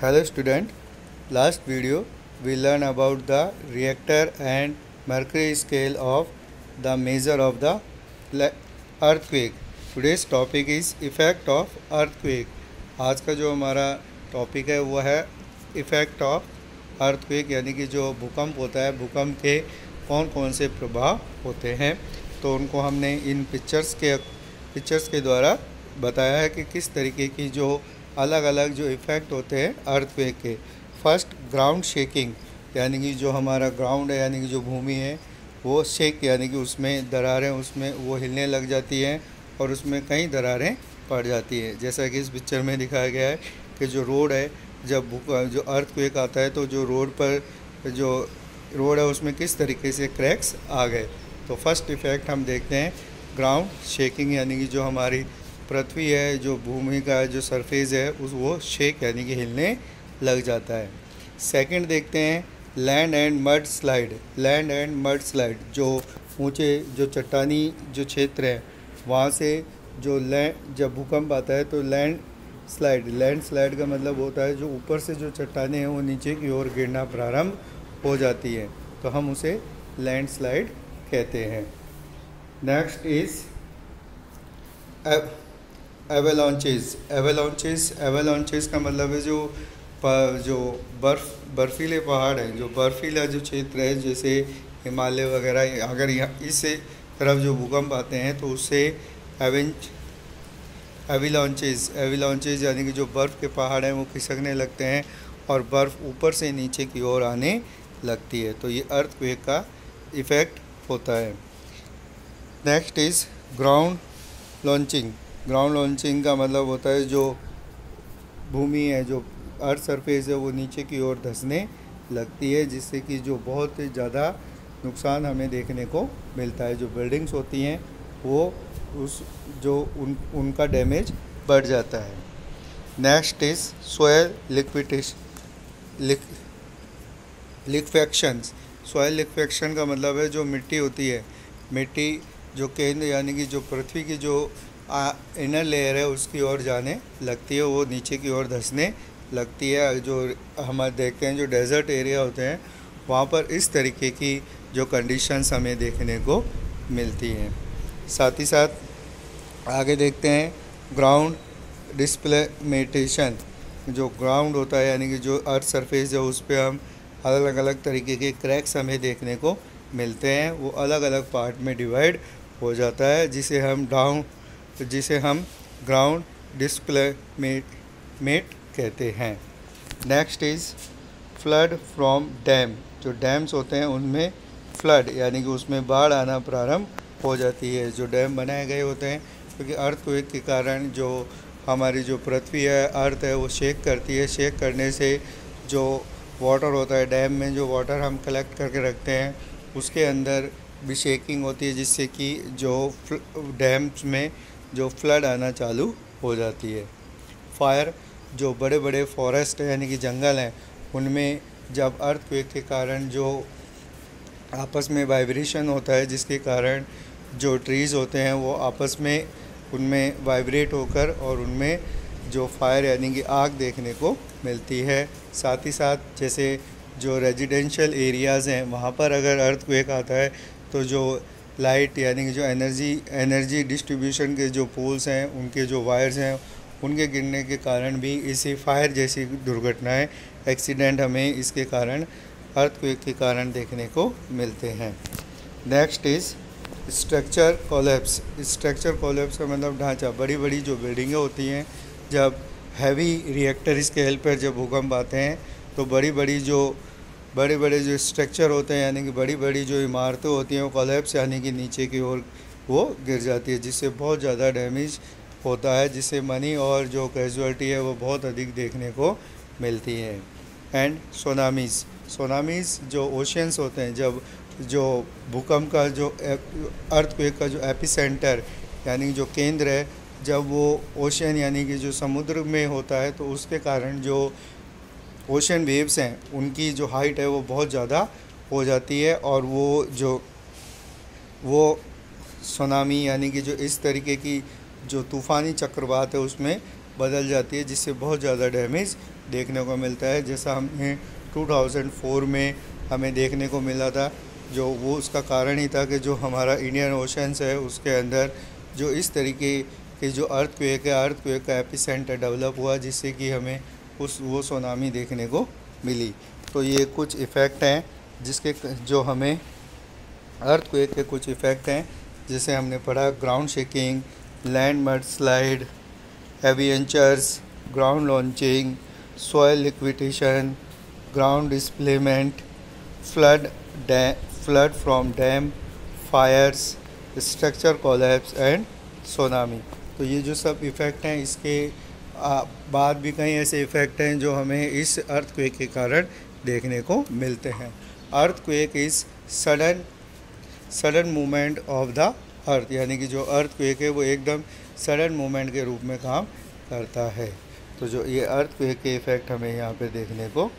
Hello student, last video we learned about the reactor and mercury scale of the measure of the earthquake. Today's topic is effect of earthquake. आज का जो हमारा topic है वो है effect of earthquake, यानी कि जो भूकंप होता है, भूकंप के कौन कौन से प्रभाव होते हैं। तो उनको हमने इन पिक्चर्स के द्वारा बताया है कि किस तरीके की जो अलग अलग जो इफ़ेक्ट होते हैं अर्थक्वेक के। फर्स्ट, ग्राउंड शेकिंग, यानी कि जो हमारा ग्राउंड है, यानी कि जो भूमि है वो शेक, यानी कि उसमें दरारें, उसमें वो हिलने लग जाती हैं और उसमें कई दरारें पड़ जाती है। जैसा कि इस पिक्चर में दिखाया गया है कि जो रोड है, जब जो अर्थक्वेक आता है तो जो रोड पर जो रोड है उसमें किस तरीके से क्रैक्स आ गए। तो फर्स्ट इफ़ेक्ट हम देखते हैं ग्राउंड शेकिंग, यानी कि जो हमारी पृथ्वी है, जो भूमि का जो सरफेस है वो शेक यानी कि हिलने लग जाता है। सेकंड देखते हैं land and mud slide. Land and mud slide, जो ऊंचे जो चट्टानी जो क्षेत्र है वहाँ से जो जब भूकंप आता है तो लैंड स्लाइड का मतलब होता है जो ऊपर से जो चट्टानें हैं वो नीचे की ओर गिरना प्रारंभ हो जाती है, तो हम उसे लैंड स्लाइड कहते हैं। नेक्स्ट इज़ एवेलांचेस का मतलब है जो बर्फीले पहाड़ हैं, जो बर्फीला जो क्षेत्र है, जैसे हिमालय वगैरह, अगर यहाँ इस तरफ जो भूकंप आते हैं तो उससे एविलांचेस यानी कि जो बर्फ़ के पहाड़ हैं वो खिसकने लगते हैं और बर्फ़ ऊपर से नीचे की ओर आने लगती है, तो ये अर्थक्वेक का इफ़ेक्ट होता है। नेक्स्ट इज़ ग्राउंड लॉन्चिंग का मतलब होता है जो भूमि है, जो अर्थ सरफेस है वो नीचे की ओर धंसने लगती है, जिससे कि जो बहुत ज़्यादा नुकसान हमें देखने को मिलता है। जो बिल्डिंग्स होती हैं वो उनका डैमेज बढ़ जाता है। Next is soil liquefactions. Soil liquefaction का मतलब है जो मिट्टी होती है, मिट्टी जो केंद्र यानी कि जो पृथ्वी की जो इनर लेयर है उसकी ओर जाने लगती है, वो नीचे की ओर धंसने लगती है। जो हम देखते हैं जो डेजर्ट एरिया होते हैं वहाँ पर इस तरीके की जो कंडीशंस हमें देखने को मिलती हैं। साथ ही साथ आगे देखते हैं ग्राउंड डिस्प्लेमेंटेशन। जो ग्राउंड होता है यानी कि जो अर्थ सरफेस है उस पर हम अलग अलग तरीके के क्रैक्स हमें देखने को मिलते हैं, वो अलग अलग पार्ट में डिवाइड हो जाता है, जिसे हम ग्राउंड डिस्प्लेमेंट कहते हैं। Next is flood from dam. जो डैम्स होते हैं उनमें फ्लड यानी कि उसमें बाढ़ आना प्रारंभ हो जाती है। जो डैम बनाए गए होते हैं क्योंकि अर्थक्वेक के कारण जो हमारी जो पृथ्वी है, अर्थ है, वो शेक करती है। शेक करने से जो वाटर होता है डैम में, जो वाटर हम कलेक्ट करके रखते हैं उसके अंदर भी शेकिंग होती है, जिससे कि जो डैम्स में जो फ्लड आना चालू हो जाती है। फायर, जो बड़े बड़े फॉरेस्ट है यानी कि जंगल हैं, उनमें जब अर्थक्वेक के कारण जो आपस में वाइब्रेशन होता है, जिसके कारण जो ट्रीज़ होते हैं वो आपस में उनमें वाइब्रेट होकर और उनमें जो फायर यानी कि आग देखने को मिलती है। साथ ही साथ जैसे जो रेजिडेंशियल एरियाज़ हैं वहाँ पर अगर अर्थक्वेक आता है तो जो लाइट यानी कि जो एनर्जी डिस्ट्रीब्यूशन के जो पोल्स हैं, उनके जो वायर्स हैं, उनके गिरने के कारण भी इसी फायर जैसी दुर्घटनाएं, एक्सीडेंट हमें इसके कारण अर्थक्वेक के कारण देखने को मिलते हैं। Next is structure collapse. Structure collapse का मतलब ढांचा। बड़ी बड़ी जो बिल्डिंगें होती हैं, जब हैवी रिएक्टर स्केल पर जब भूकंप आते हैं तो बड़े बड़े जो स्ट्रक्चर होते हैं यानी कि बड़ी बड़ी जो इमारतें होती हैं वो कोलैप्स यानी कि नीचे की ओर वो गिर जाती है, जिससे बहुत ज़्यादा डैमेज होता है, जिससे मनी और जो कैजुअलिटी है वो बहुत अधिक देखने को मिलती है। एंड सोनामीज़ जो ओशियंस होते हैं, जब जो भूकंप का जो अर्थक्वेक का जो एपिसेंटर यानी कि जो केंद्र है, जब वो ओशन यानी कि जो समुद्र में होता है तो उसके कारण जो ओशन वेव्स हैं उनकी जो हाइट है वो बहुत ज़्यादा हो जाती है और वो सुनामी यानी कि जो इस तरीके की जो तूफ़ानी चक्रवात है उसमें बदल जाती है, जिससे बहुत ज़्यादा डैमेज देखने को मिलता है। जैसा हमें 2004 में हमें देखने को मिला था, जो वो उसका कारण ही था कि जो हमारा इंडियन ओशंस है उसके अंदर जो इस तरीके के जो अर्थक्वेक का एपिसेंटर डेवलप हुआ, जिससे कि हमें वो सुनामी देखने को मिली। तो ये कुछ इफ़ेक्ट हैं जिसके जो हमें अर्थक्वेक के कुछ इफ़ेक्ट हैं, जिसे हमने पढ़ा ground shaking, land mud slide, एविएंचर्स, ground lurching, soil liquidation, ground displacement, flood from dam, fires, structure collapse and tsunami. तो ये जो सब इफ़ेक्ट हैं, इसके बाद भी कई ऐसे इफ़ेक्ट हैं जो हमें इस अर्थक्वेक के कारण देखने को मिलते हैं। Earthquake is sudden movement of the earth, यानी कि जो अर्थक्वेक है वो एकदम सडन मूवमेंट के रूप में काम करता है। तो जो ये अर्थक्वेक के इफ़ेक्ट हमें यहाँ पे देखने को